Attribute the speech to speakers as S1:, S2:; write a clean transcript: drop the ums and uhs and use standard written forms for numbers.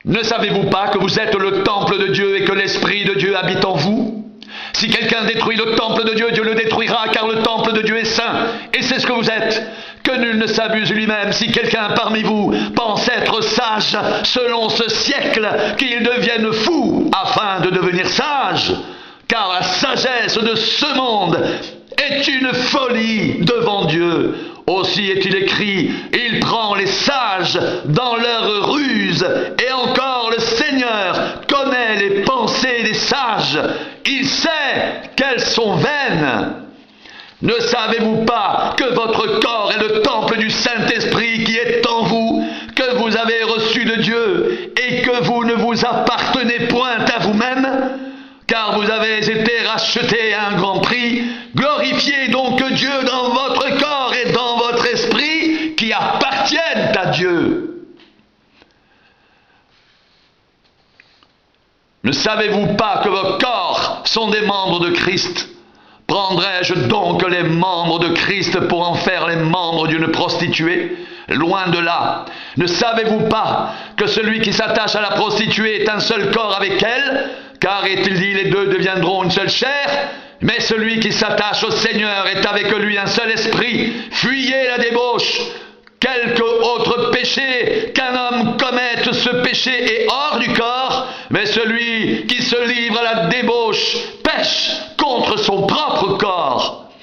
S1: Ne savez-vous pas que vous êtes le temple de Dieu et que l'Esprit de Dieu habite en vous? Si quelqu'un détruit le temple de Dieu, Dieu le détruira, car le temple de Dieu est saint, et c'est ce que vous êtes. Que nul ne s'abuse lui-même. Si quelqu'un parmi vous pense être sage selon ce siècle, qu'il devienne fou afin de devenir sage, car la sagesse de ce monde est une folie devant Dieu. Aussi est-il écrit, il prend les sages dans leur ruse, et encore le Seigneur connaît les pensées des sages, il sait qu'elles sont vaines. Ne savez-vous pas que votre corps est le temple du Saint-Esprit qui est en vous, que vous avez reçu de Dieu, et que vous ne vous appartenez point à vous-même, car vous avez été rachetés à un grand prix? Glorifiez donc Dieu dans votre corps et dans votre esprit qui appartiennent à Dieu. Ne savez-vous pas que vos corps sont des membres de Christ? Prendrais-je donc les membres de Christ pour en faire les membres d'une prostituée? Loin de là. Ne savez-vous pas que celui qui s'attache à la prostituée est un seul corps avec elle? Car est-il dit, les deux deviendront une seule chair? Mais celui qui s'attache au Seigneur est avec lui un seul esprit. Fuyez la débauche. Quelque autre péché qu'un homme commette, ce péché est hors du corps, mais celui qui se livre à la débauche pêche contre son propre corps.